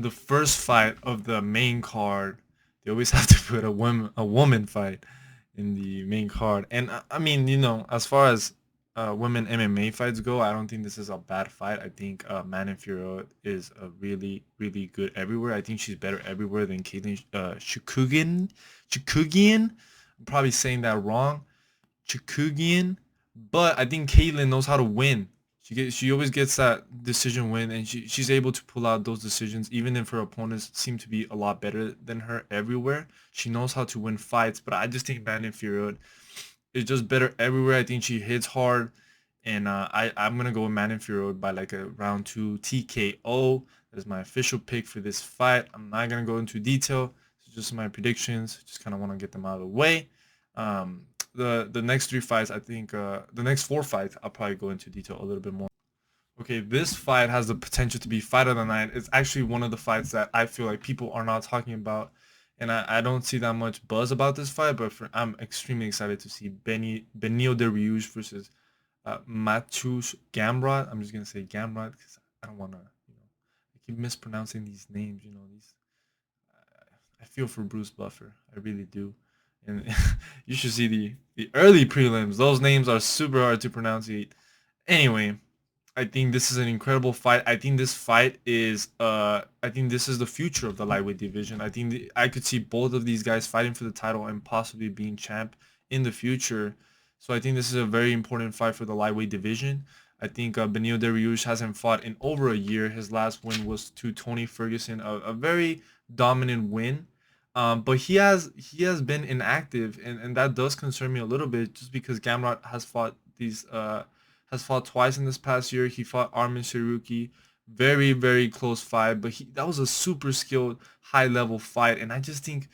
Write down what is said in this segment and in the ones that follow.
the first fight of the main card, they always have to put a woman fight in the main card. And I mean, as far as women MMA fights go, I don't think this is a bad fight. I think Manon Fiorot is a really, really good everywhere. I think she's better everywhere than Caitlin Chukugian. I'm probably saying that wrong. Chukugian, but I think Caitlyn knows how to win. She always gets that decision win, and she's able to pull out those decisions even if her opponents seem to be a lot better than her everywhere. She knows how to win fights, but I just think Brandon Fiorot is just better everywhere. I think she hits hard, and I'm gonna go with Brandon Fiorot by like a round two TKO. That is my official pick for this fight. I'm not gonna go into detail. It's just my predictions. Just kind of want to get them out of the way. Um, the next three fights, I think the next four fights, I'll probably go into detail a little bit more. Okay, this fight has the potential to be fight of the night. It's actually one of the fights that I feel like people are not talking about, and I don't see that much buzz about this fight. But I'm extremely excited to see Benio Dariush versus Mateusz Gamrot. I'm just gonna say Gamrot because I don't want to, I keep mispronouncing these names. These I feel for Bruce Buffer. I really do. And you should see the early prelims. Those names are super hard to pronounce. Anyway, I think this is an incredible fight. I think this is the future of the lightweight division. I think I could see both of these guys fighting for the title and possibly being champ in the future. So I think this is a very important fight for the lightweight division. I think Benio Dariush hasn't fought in over a year. His last win was to Tony Ferguson, a very dominant win. But he has been inactive, and that does concern me a little bit, just because Gamrot has fought twice in this past year. He fought Armin Saruki, very very close fight, but that was a super skilled high level fight, and I just think,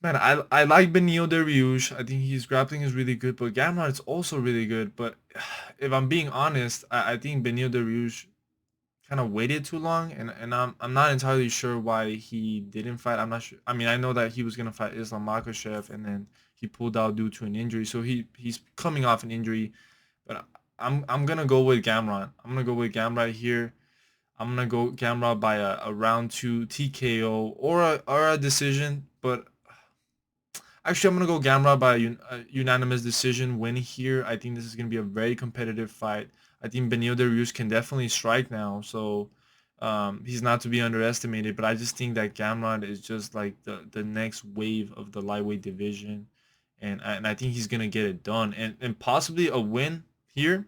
man, I like Benio Dariush. I think his grappling is really good, but Gamrot is also really good. But if I'm being honest, I think Benio Dariush kind of waited too long, and I'm not entirely sure why he didn't fight. I'm not sure. I mean, I know that he was gonna fight Islam Makhachev, and then he pulled out due to an injury. So he's coming off an injury, but I'm gonna go with Gamrot. I'm gonna go with Gamrot here. I'm gonna go Gamrot by a round two TKO or a decision, but actually, I'm gonna go Gamrot by a unanimous decision win here. I think this is gonna be a very competitive fight. I think Benil Dariush can definitely strike now, so he's not to be underestimated. But I just think that Gamrot is just like the next wave of the lightweight division, and I think he's gonna get it done, and possibly a win here,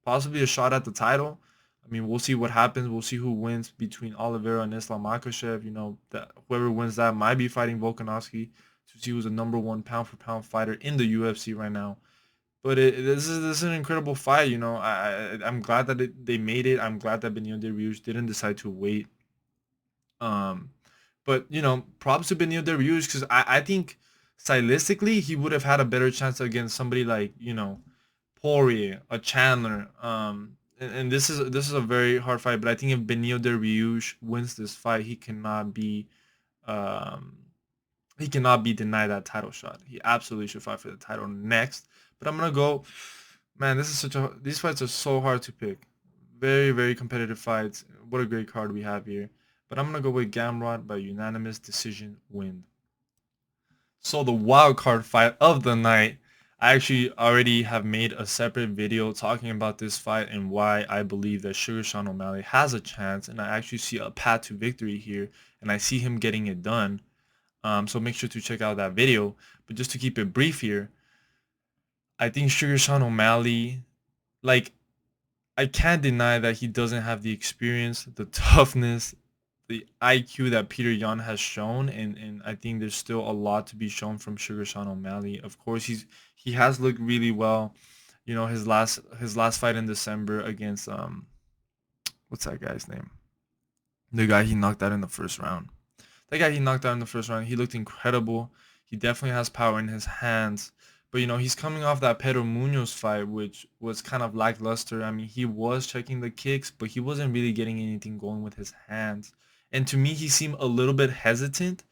possibly a shot at the title. I mean, we'll see what happens. We'll see who wins between Oliveira and Islam Makhachev. That whoever wins that might be fighting Volkanovski to see who's the number one pound for pound fighter in the UFC right now. But this is an incredible fight. I'm glad that they made it. I'm glad that Benil Dariush didn't decide to wait. Um, but props to Benil Dariush, because I think stylistically he would have had a better chance against somebody like Poirier, a Chandler. And this is a very hard fight. But I think if Benil Dariush wins this fight, um, he cannot be denied that title shot. He absolutely should fight for the title next. But I'm gonna go. Man, these fights are so hard to pick. Very very competitive fights. What a great card we have here. But I'm gonna go with Gamrot by unanimous decision win. So the wild card fight of the night, I actually already have made a separate video talking about this fight and why I believe that Sugar Sean O'Malley has a chance, and I actually see a path to victory here, and I see him getting it done. So make sure to check out that video. But just to keep it brief here, I think Sugar Sean O'Malley, like, I can't deny that he doesn't have the experience, the toughness, the IQ that Peter Yan has shown, and I think there's still a lot to be shown from Sugar Sean O'Malley. Of course, he has looked really well. His last fight in December against what's that guy's name? The guy he knocked out in the first round. That guy he knocked out in the first round, he looked incredible. He definitely has power in his hands. But he's coming off that Pedro Munoz fight, which was kind of lackluster. I mean, he was checking the kicks, but he wasn't really getting anything going with his hands. And to me, he seemed a little bit hesitant.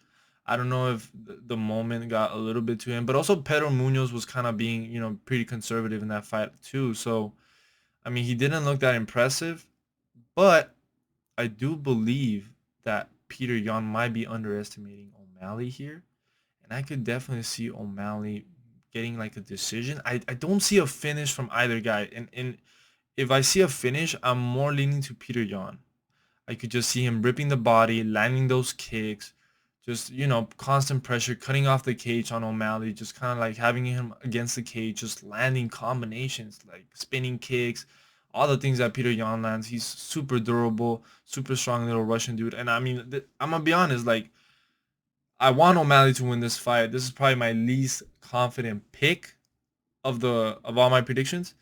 I don't know if the moment got a little bit to him, but also Pedro Munoz was kind of being, pretty conservative in that fight too. So, I mean, he didn't look that impressive, but I do believe that Peter Yan might be underestimating O'Malley here, and I could definitely see O'Malley getting like a decision. I don't see a finish from either guy, and if I see a finish, I'm more leaning to Peter Yan. I could just see him ripping the body, landing those kicks, just constant pressure, cutting off the cage on O'Malley, just kind of like having him against the cage, just landing combinations like spinning kicks, all the things that Peter Yan lands. He's super durable, super strong little Russian dude. And I mean, I'm gonna be honest, like I want O'Malley to win this fight. This is probably my least confident pick of all my predictions.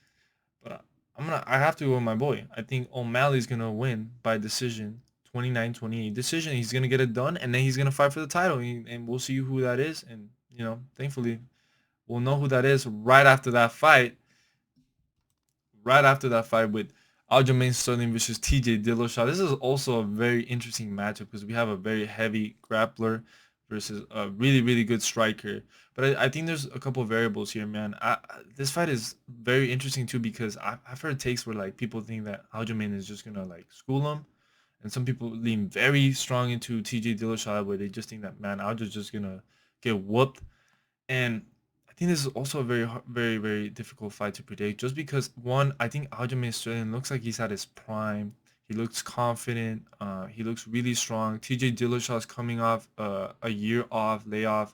But I have to go with my boy. I think O'Malley's gonna win by decision, 29-28 decision. He's gonna get it done, and then he's gonna fight for the title, and we'll see who that is. And thankfully, we'll know who that is right after that fight. Right after that fight with Aljamain Sterling versus TJ Dillashaw. This is also a very interesting matchup because we have a very heavy grappler versus a really, really good striker. But I think there's a couple of variables here, man. This fight is very interesting too because I've heard takes where like people think that Aljamain is just gonna like school him, and some people lean very strong into TJ Dillashaw where they just think that man, Aljo's just gonna get whooped. And I think this is also a very, very difficult fight to predict just because one, I think Aljamain Sterling looks like he's at his prime. He looks confident. He looks really strong. TJ Dillashaw is coming off a year off layoff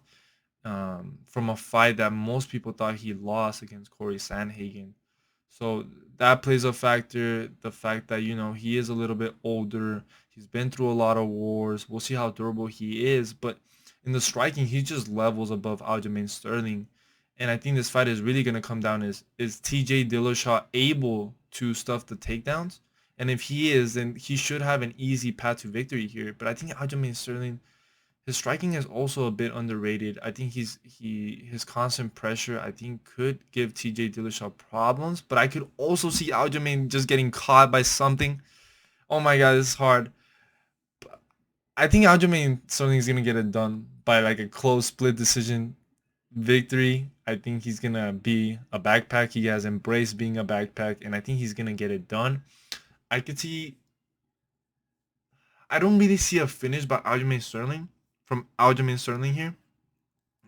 from a fight that most people thought he lost against Corey Sandhagen. So that plays a factor. The fact that he is a little bit older. He's been through a lot of wars. We'll see how durable he is, but in the striking, he just levels above Aljamain Sterling. And I think this fight is really gonna come down is TJ Dillashaw able to stuff the takedowns? And if he is, then he should have an easy path to victory here. But I think Aljamain Sterling, his striking is also a bit underrated. I think his constant pressure I think could give TJ Dillashaw problems, but I could also see Aljamain just getting caught by something. Oh my god, this is hard. I think Aljamain Sterling is gonna get it done by like a close split decision victory. I think he's gonna be a backpack. He has embraced being a backpack, and I think he's gonna get it done. I could see. I don't really see a finish by Aljamain Sterling from Aljamain Sterling here.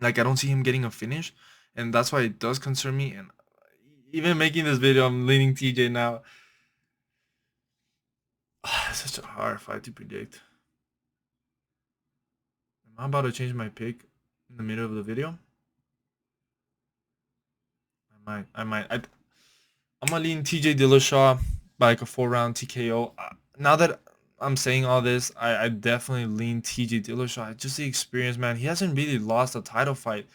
Like I don't see him getting a finish, and that's why it does concern me. And even making this video, I'm leaning TJ now. It's such a hard fight to predict. Am I about to change my pick in the middle of the video? I'm gonna lean TJ Dillashaw by like a 4-round TKO. Now that I'm saying all this, I definitely lean TJ Dillashaw. Just the experience, man. He hasn't really lost a title fight.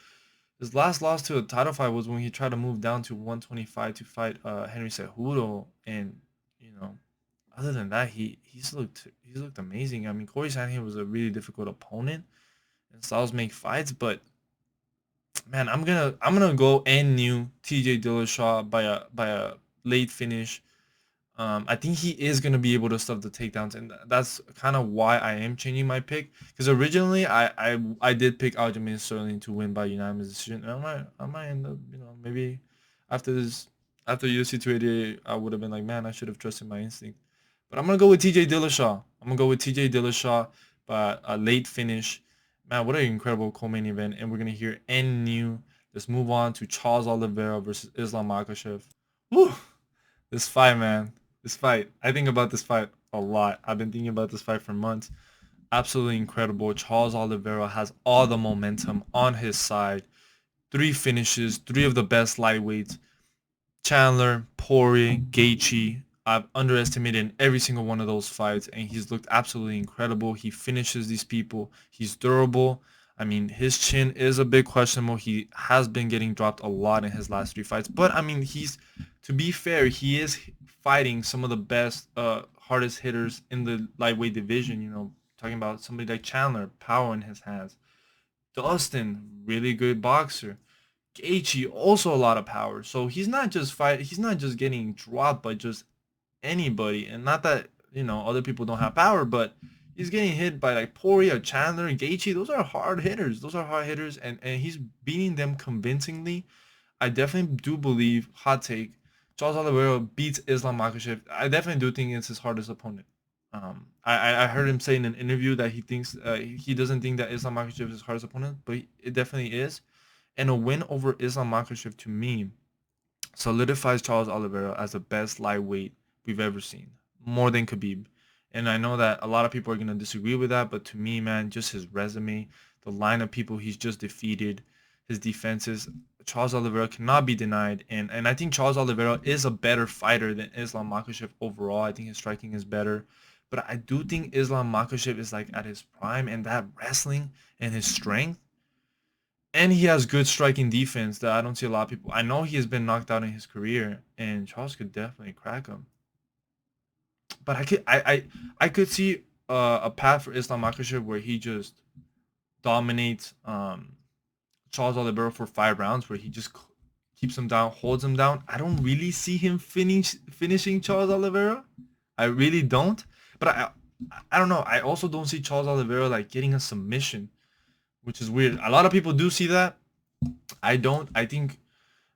His last loss to a title fight was when he tried to move down to 125 to fight Henry Cejudo, and you know, other than that, he's looked amazing. I mean, Corey Sandhagen was a really difficult opponent, and styles make fights, but man, I'm gonna go and new TJ Dillashaw by a late finish. I think he is gonna be able to stuff the takedowns, and that's kind of why I am changing my pick. Because originally I did pick Aljamain Sterling to win by unanimous decision, and I might end up maybe after this after UFC 288 I would have been like, man, I should have trusted my instinct. But I'm gonna go with TJ Dillashaw. I'm gonna go with TJ Dillashaw by a late finish. Man, what an incredible co-main event, and we're gonna hear N new. Let's move on to Charles Oliveira versus Islam Makhachev. Woo! This fight, man. This fight. I think about this fight a lot. I've been thinking about this fight for months. Absolutely incredible. Charles Oliveira has all the momentum on his side. Three finishes, three of the best lightweights. Chandler, Poirier, Gaethje. I've underestimated in every single one of those fights, and he's looked absolutely incredible. He finishes these people. He's durable. I mean, his chin is a big questionable. He has been getting dropped a lot in his last three fights, but I mean, to be fair, he is fighting some of the best, hardest hitters in the lightweight division. Talking about somebody like Chandler, power in his hands. Dustin, really good boxer. Gaethje, also a lot of power. So he's not just He's not just getting dropped by just anybody. And not that other people don't have power, but he's getting hit by like Poirier, Chandler, Gaethje. Those are hard hitters. And he's beating them convincingly. I definitely do believe, hot take, Charles Oliveira beats Islam Makhachev. I definitely do think it's his hardest opponent. I heard him say in an interview that he doesn't think that Islam Makhachev is his hardest opponent, but it definitely is. And a win over Islam Makhachev to me solidifies Charles Oliveira as the best lightweight we've ever seen, more than Khabib. And I know that a lot of people are gonna disagree with that, but to me, man, just his resume, the line of people he's just defeated, his defenses, Charles Oliveira cannot be denied. And I think Charles Oliveira is a better fighter than Islam Makhachev overall. I think his striking is better. But I do think Islam Makhachev is like at his prime, and that wrestling and his strength, and he has good striking defense that I don't see a lot of people. I know he has been knocked out in his career, and Charles could definitely crack him. But I could see a path for Islam Makhachev where he just dominates Charles Oliveira for 5 rounds, where he just keeps him down, holds him down. I don't really see him finishing Charles Oliveira. I really don't. But I don't know. I also don't see Charles Oliveira like getting a submission, which is weird. A lot of people do see that. I don't. I think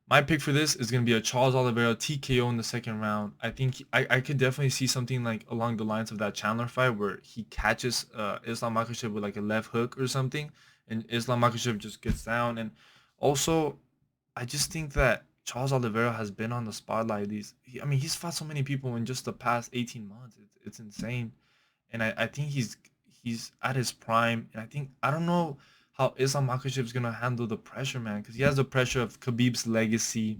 my pick for this is gonna be a Charles Oliveira TKO in the second round. I think I could definitely see something like along the lines of that Chandler fight where he catches Islam Makhachev with like a left hook or something, and Islam Makhachev just gets down. And also, I just think that Charles Oliveira has been on the spotlight. I mean, he's fought so many people in just the past 18 months. It's insane, and I think he's at his prime. And I don't know how Islam Makhachev is gonna handle the pressure, man, because he has the pressure of Khabib's legacy,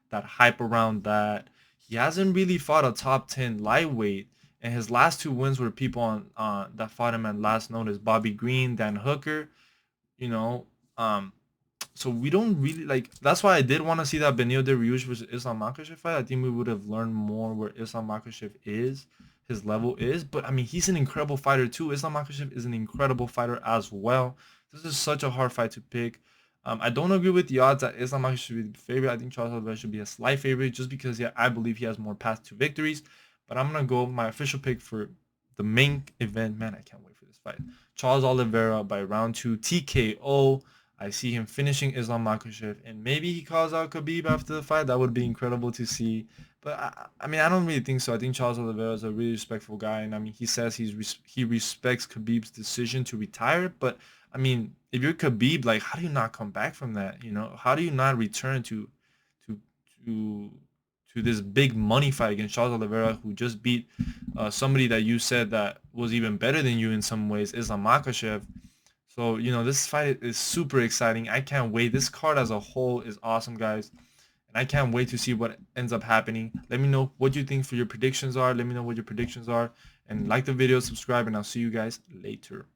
that hype around that. He hasn't really fought a top 10 lightweight, and his last two wins were people on that fought him at last notice: Bobby Green, Dan Hooker. You know, um, so we don't really like. That's why I did want to see that Benil Dariush versus Islam Makhachev fight. I think we would have learned more where Islam Makhachev is, his level is. But I mean, he's an incredible fighter too. Islam Makhachev is an incredible fighter as well. This is such a hard fight to pick. I don't agree with the odds that Islam Makhachev should be the favorite. I think Charles Oliveira should be a slight favorite just because yeah, I believe he has more paths to victories. But I'm gonna go my official pick for the main event. Man, I can't wait for this fight. Charles Oliveira by round 2 TKO. I see him finishing Islam Makhachev, and maybe he calls out Khabib after the fight. That would be incredible to see. But I mean, I don't really think so. I think Charles Oliveira is a really respectful guy, and I mean, he says he respects Khabib's decision to retire. But I mean, if you're Khabib, like, how do you not come back from that? You know, how do you not return to to to this big money fight against Charles Oliveira, who just beat somebody that you said that was even better than you in some ways, Islam Makhachev. So, you know, this fight is super exciting. I can't wait. This card as a whole is awesome, guys. And I can't wait to see what ends up happening. Let me know what you think for your predictions are. Let me know what your predictions are. And like the video, subscribe, and I'll see you guys later.